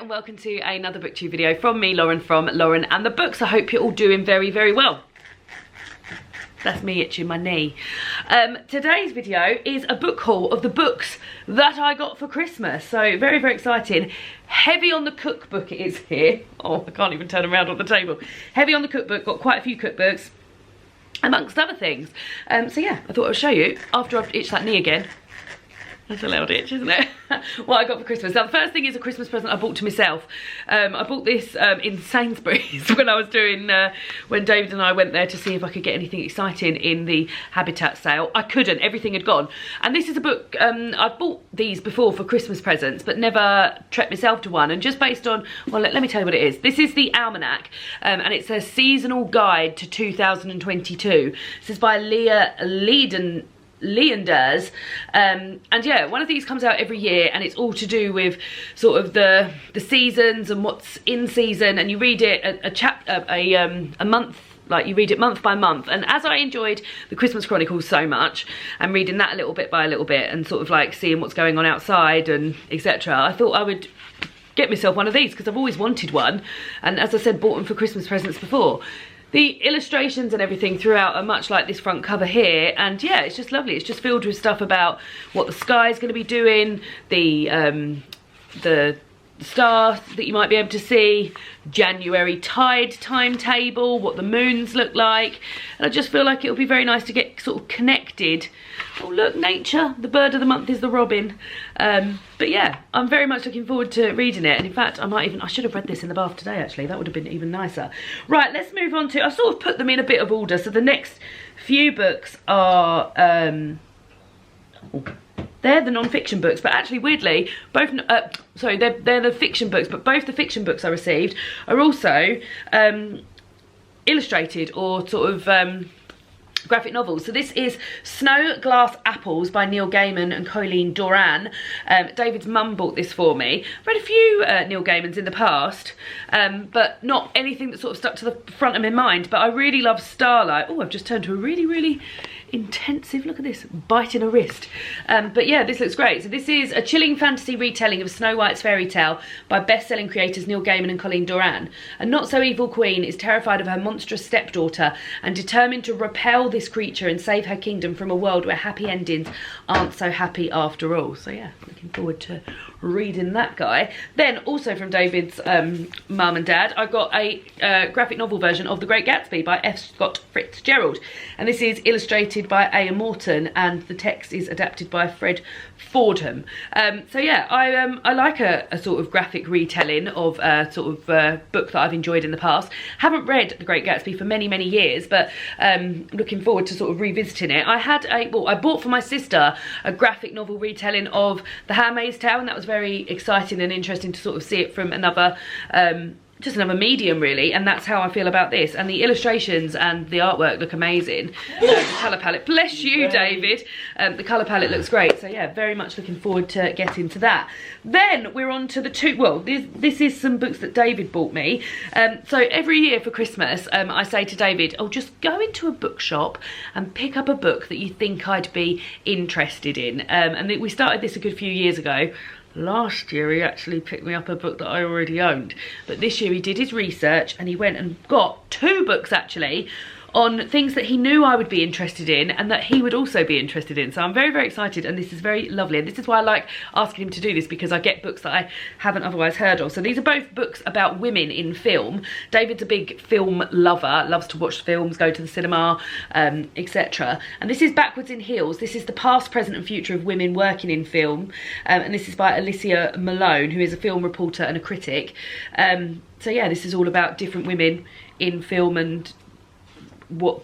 and welcome to another booktube video from me, Lauren, from Lauren and the Books. I hope you're all doing very, very well. That's me itching my knee. Today's video is a book haul of the books that I got for Christmas. So very, very exciting. Heavy on the cookbook it is here. Oh, I can't even turn around on the table. Heavy on the cookbook, got quite a few cookbooks, amongst other things. So yeah, I thought I'd show you, after I've itched that knee again. That's a loud itch, isn't it? What I got for Christmas. Now, the first thing is a Christmas present I bought to myself. I bought this in Sainsbury's when I was doing, when David and I went there to see if I could get anything exciting in the Habitat sale. I couldn't, everything had gone. And this is a book, I've bought these before for Christmas presents, but never treated myself to one. And just based on, well, let me tell you what it is. This is the Almanac, and it's a seasonal guide to 2022. This is by Leanders, and yeah, one of these comes out every year, and it's all to do with sort of the seasons and what's in season, and you read it a month, like you read it month by month. And as I enjoyed the Christmas Chronicles so much, and reading that a little bit by a little bit, and sort of like seeing what's going on outside and etc., I thought I would get myself one of these because I've always wanted one, and as I said, bought them for Christmas presents before. The illustrations and everything throughout are much like this front cover here, and yeah, it's just lovely. It's just filled with stuff about what the sky is going to be doing, the star that you might be able to see, January tide timetable, what the moons look like, and I just feel like it'll be very nice to get sort of connected. Oh look, nature, the bird of the month is the robin. But yeah, I'm very much looking forward to reading it, and in fact I should have read this in the bath today actually, that would have been even nicer. Right, let's move on to, I sort of put them in a bit of order, so the next few books are they're the non-fiction books, but actually weirdly, both, sorry, they're the fiction books, but both the fiction books I received are also illustrated or sort of graphic novels. So this is Snow Glass Apples by Neil Gaiman and Colleen Doran. David's mum bought this for me. I've read a few Neil Gaimans in the past, but not anything that sort of stuck to the front of my mind. But I really love Starlight. Oh, I've just turned to a really, really intensive, look at this, biting a wrist. But yeah, this looks great. So this is a chilling fantasy retelling of Snow White's fairy tale by best-selling creators Neil Gaiman and Colleen Doran. A not-so-evil queen is terrified of her monstrous stepdaughter and determined to repel this creature and save her kingdom from a world where happy endings aren't so happy after all. So yeah, looking forward to reading that guy. Then also from David's mum and dad, I got a graphic novel version of The Great Gatsby by F. Scott Fitzgerald, and this is illustrated by A. Morton, and the text is adapted by Fred Fordham. So yeah, I like a sort of graphic retelling of a sort of book that I've enjoyed in the past. Haven't read The Great Gatsby for many, many years, but looking forward to sort of revisiting it. I bought for my sister a graphic novel retelling of The Handmaid's Tale, and that was very exciting and interesting to sort of see it from another just another medium really, and that's how I feel about this. And the illustrations and the artwork look amazing. The colour palette, bless you David, the colour palette looks great. So yeah, very much looking forward to getting to that. Then we're on to the two, well this is some books that David bought me. So every year for Christmas I say to David, oh, just go into a bookshop and pick up a book that you think I'd be interested in. And we started this a good few years ago. Last year he actually picked me up a book that I already owned, but this year he did his research and he went and got two books actually on things that he knew I would be interested in and that he would also be interested in. So I'm very, very excited, and this is very lovely, and this is why I like asking him to do this, because I get books that I haven't otherwise heard of. So these are both books about women in film. David's a big film lover, loves to watch films, go to the cinema, etc. And this is Backwards in Heels. This is the past, present and future of women working in film, and this is by Alicia Malone, who is a film reporter and a critic. So yeah, this is all about different women in film and what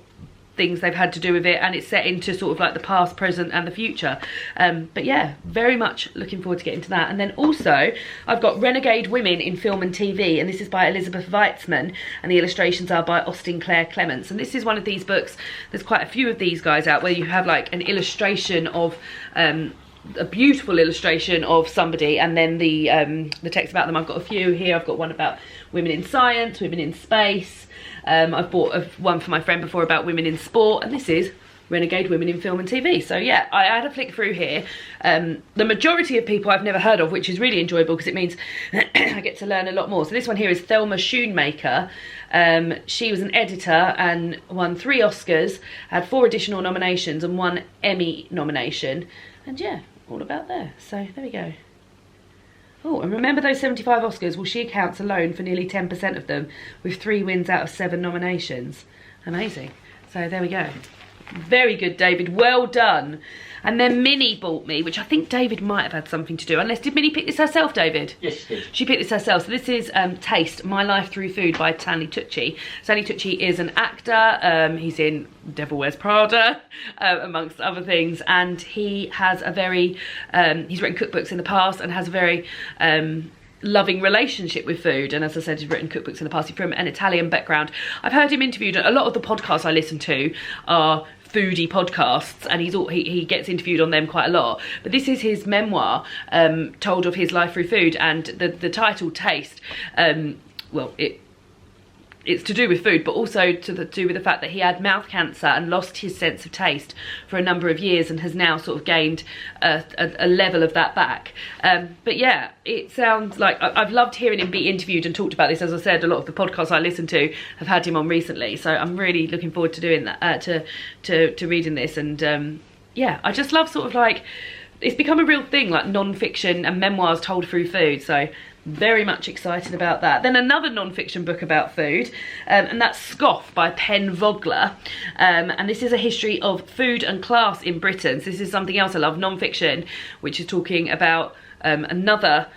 things they've had to do with it, and it's set into sort of like the past, present and the future. But yeah, very much looking forward to getting to that. And then also I've got Renegade Women in Film and TV, and this is by Elizabeth Weitzman, and the illustrations are by Austin Clare Clements. And this is one of these books, there's quite a few of these guys out, where you have like an illustration of a beautiful illustration of somebody, and then the text about them. I've got a few here. I've got one about women in science, women in space. I've bought one for my friend before about women in sport, and this is Renegade Women in Film and TV. So yeah, I had a flick through here. The majority of people I've never heard of, which is really enjoyable because it means I get to learn a lot more. So this one here is Thelma Schoonmaker. She was an editor and won 3 Oscars, had 4 additional nominations and 1 Emmy nomination. And yeah, all about there. So there we go. Oh, and remember those 75 Oscars? Well, she accounts alone for nearly 10% of them, with 3 wins out of 7 nominations. Amazing. So there we go. Very good, David. Well done. And then Minnie bought me, which I think David might have had something to do. Unless, did Minnie pick this herself, David? Yes, she did. She picked this herself. So this is Taste, My Life Through Food by Stanley Tucci. Stanley Tucci is an actor. He's in Devil Wears Prada, amongst other things. And he has a very, he's written cookbooks in the past and has a very loving relationship with food. And as I said, he's written cookbooks in the past. He's from an Italian background. I've heard him interviewed. A lot of the podcasts I listen to are foodie podcasts, and he gets interviewed on them quite a lot. But this is his memoir, told of his life through food, and the title Taste, well, it's to do with food, but also to do with the fact that he had mouth cancer and lost his sense of taste for a number of years and has now sort of gained a level of that back. But yeah, it sounds like I've loved hearing him be interviewed and talked about this. As I said, a lot of the podcasts I listen to have had him on recently, so I'm really looking forward to doing that, to reading this. And yeah, I just love sort of like, it's become a real thing, like non-fiction and memoirs told through food. So very much excited about that. Then another non-fiction book about food, and that's Scoff by Pen Vogler. And this is a history of food and class in Britain. So this is something else I love, non-fiction, which is talking about another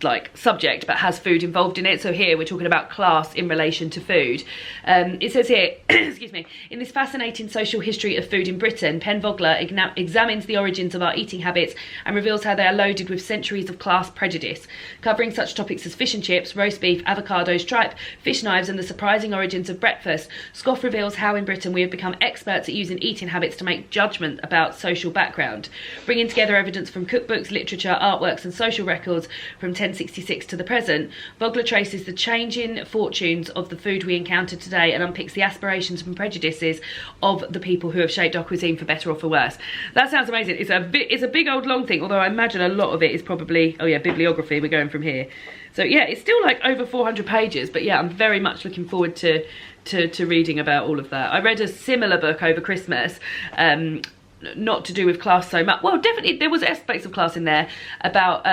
like subject but has food involved in it. So here we're talking about class in relation to food. It says here, excuse me, in this fascinating social history of food in Britain, Pen Vogler examines the origins of our eating habits and reveals how they are loaded with centuries of class prejudice. Covering such topics as fish and chips, roast beef, avocados, tripe, fish knives and the surprising origins of breakfast, Scoff reveals how in Britain we have become experts at using eating habits to make judgment about social background. Bringing together evidence from cookbooks, literature, artworks and social records from 1066 to the present, Vogler traces the changing fortunes of the food we encounter today and unpicks the aspirations and prejudices of the people who have shaped our cuisine for better or for worse. That sounds amazing. It's a big old long thing, although I imagine a lot of it is probably, oh yeah, bibliography, we're going from here. So yeah, it's still like over 400 pages, but yeah, I'm very much looking forward to reading about all of that. I read a similar book over Christmas, not to do with class so much. Well, definitely there was aspects of class in there about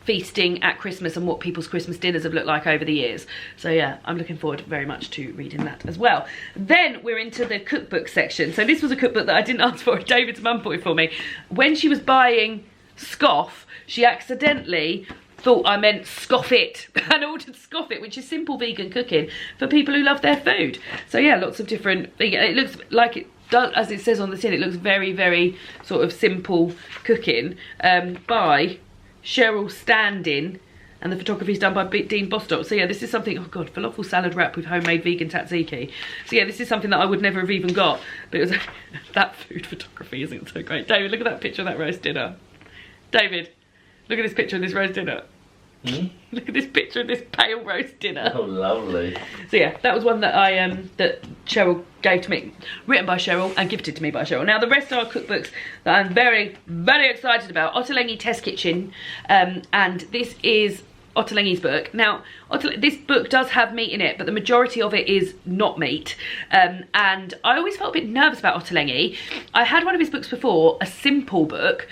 feasting at Christmas and what people's Christmas dinners have looked like over the years. So yeah, I'm looking forward very much to reading that as well. Then we're into the cookbook section. So this was a cookbook that I didn't ask for. David's mum bought it for me. When she was buying Scoff, she accidentally thought I meant Scoff It and ordered Scoff It, which is simple vegan cooking for people who love their food. So yeah, lots of different vegan, it looks like it does, as it says on the tin, it looks very, very sort of simple cooking, by Cheryl Standin, and the photography is done by Dean Bostock. So yeah, this is something, oh god, falafel salad wrap with homemade vegan tzatziki. So yeah, this is something that I would never have even got, but it was that food photography isn't so great. David, look at that picture of that roast dinner. David, look at this picture of this roast dinner. Look at this picture of this pale roast dinner. Oh, lovely. So yeah, that was one that I that Cheryl gave to me, written by Cheryl and gifted to me by Cheryl. Now the rest are cookbooks that I'm very, very excited about. Otolani Test Kitchen, and this is Otolani's book. Now, this book does have meat in it, but the majority of it is not meat. And I always felt a bit nervous about Otolani. I had one of his books before, a simple book.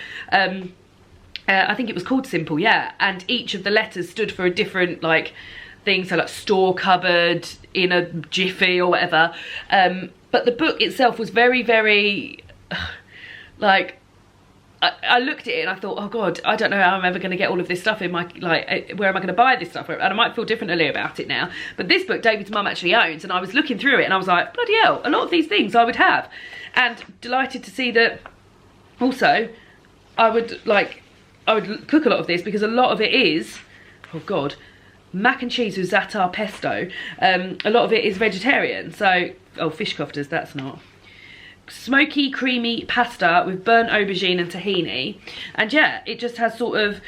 I think it was called Simple, yeah. And each of the letters stood for a different like thing, so like store cupboard, in a jiffy or whatever. But the book itself was very, very like, I looked at it and I thought, oh god, I don't know how I'm ever going to get all of this stuff in my, like, where am I going to buy this stuff? And I might feel differently about it now. But this book David's mum actually owns, and I was looking through it and I was like, bloody hell, a lot of these things I would have. And delighted to see that also I would cook a lot of this, because a lot of it is, oh god, mac and cheese with za'atar pesto. A lot of it is vegetarian, so, oh, fish koftas, that's not. smoky creamy pasta with burnt aubergine and tahini, and yeah, it just has sort of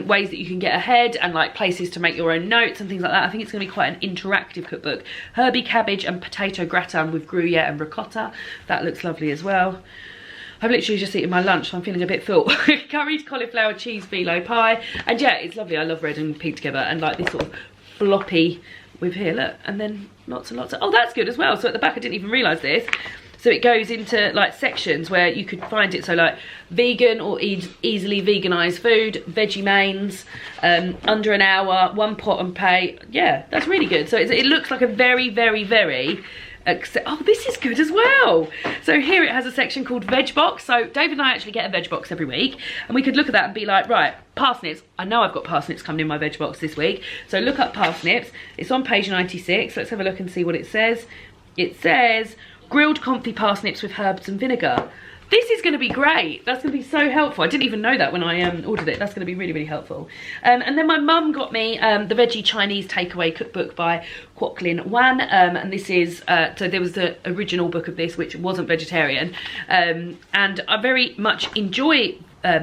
ways that you can get ahead and like places to make your own notes and things like that. I think it's going to be quite an interactive cookbook. Herby cabbage and potato gratin with gruyere and ricotta. That looks lovely as well. I've literally just eaten my lunch, so I'm feeling a bit full. Curried cauliflower cheese phyllo pie, and yeah, it's lovely. I love red and pink together, and like this sort of floppy with here, look, and then lots and lots of, oh, that's good as well. So at the back, I didn't even realise this. So it goes into like sections where you could find it. So like vegan or easily veganised food, veggie mains, under an hour, 1 pot and pay. Yeah, that's really good. So it looks like a very, very, very, oh, this is good as well. So here it has a section called Veg Box. So David and I actually get a veg box every week, and we could look at that and be like, right, parsnips. I know I've got parsnips coming in my veg box this week. So look up parsnips. It's on page 96. Let's have a look and see what it says. It says, grilled comfy parsnips with herbs and vinegar. This is going to be great. That's going to be so helpful. I didn't even know that when I ordered it. That's going to be really, really helpful. And then my mum got me the Veggie Chinese Takeaway Cookbook by Kwok Lin Wan. And this is, so there was the original book of this, which wasn't vegetarian. And I very much enjoy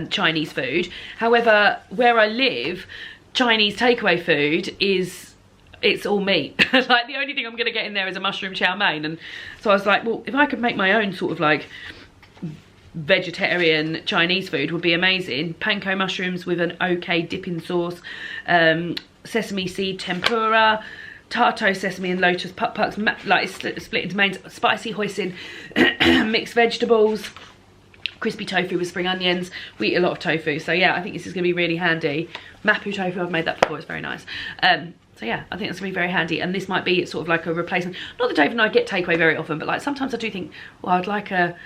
Chinese food. However, where I live, Chinese takeaway food it's all meat. Like the only thing I'm going to get in there is a mushroom chow mein. And so I was like, well, if I could make my own sort of like vegetarian Chinese food would be amazing. Panko mushrooms with an okay dipping sauce, sesame seed tempura, tarto sesame and lotus puck-pucks, like it's split into mains, spicy hoisin, mixed vegetables, crispy tofu with spring onions. We eat a lot of tofu, so yeah, I think this is going to be really handy. Mapu tofu, I've made that before, it's very nice. So yeah, I think that's going to be very handy, and this might be sort of like a replacement. Not that Dave and I get takeaway very often, but like sometimes I do think, well, I'd like a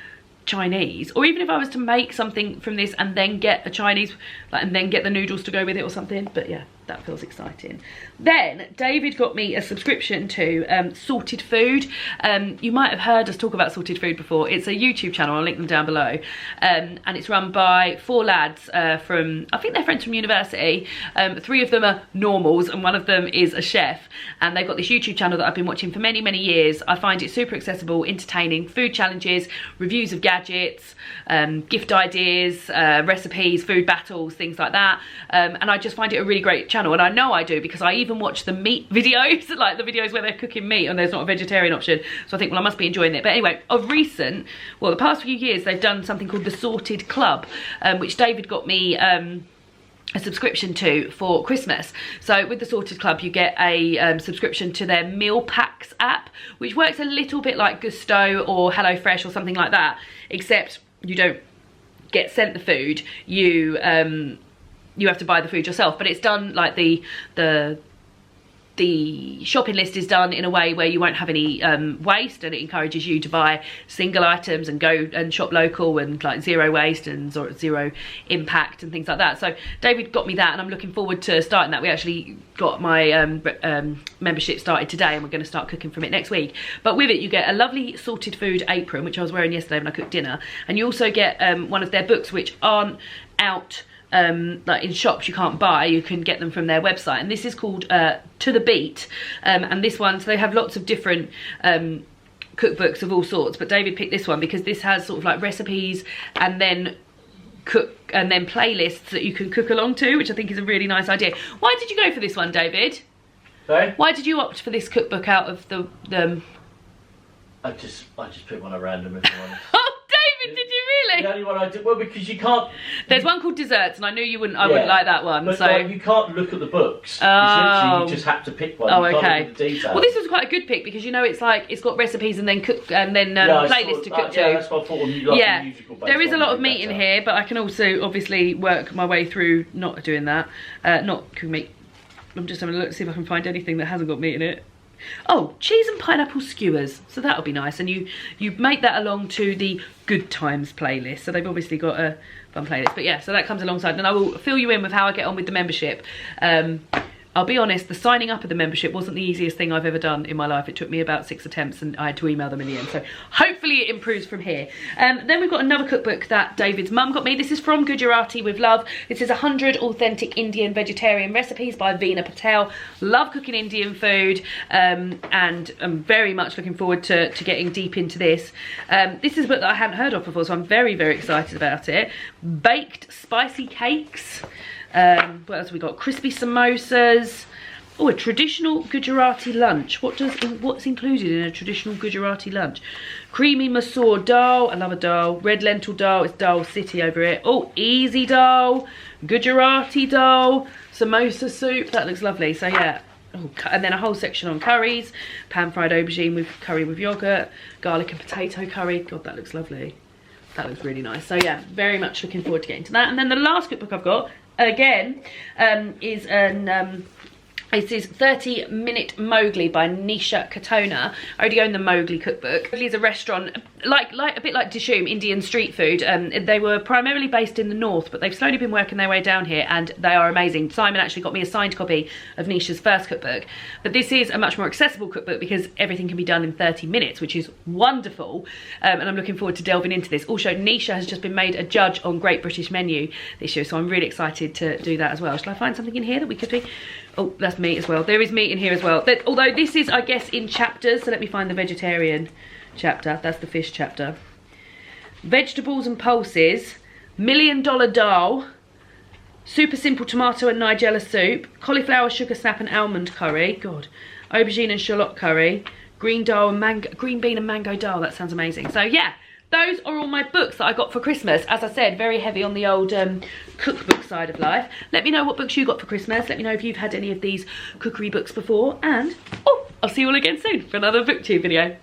Chinese, or even if I was to make something from this and then get a Chinese, like, and then get the noodles to go with it or something. But yeah, that feels exciting. Then David got me a subscription to Sorted Food. You might have heard us talk about Sorted Food before. It's a YouTube channel, I'll link them down below, and it's run by 4 lads from, I think they're friends from university. 3 of them are normals and 1 of them is a chef, and they've got this YouTube channel that I've been watching for many, many years. I find it super accessible, entertaining, food challenges, reviews of gadgets, gift ideas, recipes, food battles, things like that, and I just find it a really great channel. And I know I do because I even watch the meat videos, like the videos where they're cooking meat and there's not a vegetarian option. So I think, well, I must be enjoying it. But anyway, of recent, well, the past few years, they've done something called the Sorted Club, which David got me a subscription to for Christmas. So with the Sorted Club, you get a subscription to their meal packs app, which works a little bit like Gousto or HelloFresh or something like that, except you don't get sent the food. You have to buy the food yourself, but it's done like the shopping list is done in a way where you won't have any waste, and it encourages you to buy single items and go and shop local and like zero waste and zero impact and things like that. So David got me that, and I'm looking forward to starting that. We actually got my membership started today, and we're going to start cooking from it next week. But with it, you get a lovely Sorted Food apron, which I was wearing yesterday when I cooked dinner, and you also get one of their books, which aren't out like in shops, you can't buy, you can get them from their website, and this is called To The Beat, and this one, so they have lots of different cookbooks of all sorts, but David picked this one because this has sort of like recipes and then playlists that you can cook along to, which I think is a really nice idea. Why did you go for this one, David? Sorry? Why did you opt for this cookbook out of the I just picked one at random, if I'm honest. Did you really? The only one I did, well, because you can't. There's one called Desserts, and I knew you wouldn't. I wouldn't like that one. But so like, you can't look at the books. Oh. You just have to pick one. Oh, you okay. can't look at the details. Well, this was quite a good pick because you know it's like it's got recipes and then cook and then playlists to cook to. Yeah, that's what I thought. Like musical there is a lot of meat in here, but I can also obviously work my way through not doing that. Not cooking meat. I'm just having a look to see if I can find anything that hasn't got meat in it. Oh, cheese and pineapple skewers, so that'll be nice, and you make that along to the Good Times playlist, so they've obviously got a fun playlist. But yeah, so that comes alongside, and I will fill you in with how I get on with the membership. I'm I'll be honest, the signing up of the membership wasn't the easiest thing I've ever done in my life. It took me about 6 attempts and I had to email them in the end. So hopefully it improves from here. Then we've got another cookbook that David's mum got me. This is from Gujarati with Love. This is 100 authentic Indian vegetarian recipes by Veena Patel. Love cooking Indian food, and I'm very much looking forward to getting deep into this. This is a book that I hadn't heard of before, so I'm very, very excited about it. Baked spicy cakes. What else have we got? Crispy samosas. Oh, a traditional Gujarati lunch. What's included in a traditional Gujarati lunch? Creamy masoor dal. I love a dal. Red lentil dal. It's Dal City over here. Oh, easy dal. Gujarati dal. Samosa soup. That looks lovely. So yeah. Oh, and then a whole section on curries. Pan-fried aubergine with curry with yogurt. Garlic and potato curry. God, that looks lovely. That looks really nice. So yeah, very much looking forward to getting to that. And then the last cookbook I've got, again, is this is 30 Minute Mowgli by Nisha Katona. I already own the Mowgli cookbook. Mowgli is a restaurant, a bit like Dishoom, Indian street food. They were primarily based in the north, but they've slowly been working their way down here, and they are amazing. Simon actually got me a signed copy of Nisha's first cookbook, but this is a much more accessible cookbook because everything can be done in 30 minutes, which is wonderful. And I'm looking forward to delving into this. Also, Nisha has just been made a judge on Great British Menu this year, so I'm really excited to do that as well. Shall I find something in here that we could be? Oh, that's meat as well. There is meat in here as well. But although this is, I guess, in chapters, so let me find the vegetarian chapter. That's the fish chapter. Vegetables and pulses, $1 Million Dal, super simple tomato and nigella soup, cauliflower, sugar snap and almond curry. God, aubergine and shallot curry, green bean and mango dal. That sounds amazing. So yeah. Those are all my books that I got for Christmas. As I said, very heavy on the old cookbook side of life. Let me know what books you got for Christmas. Let me know if you've had any of these cookery books before. And, I'll see you all again soon for another booktube video.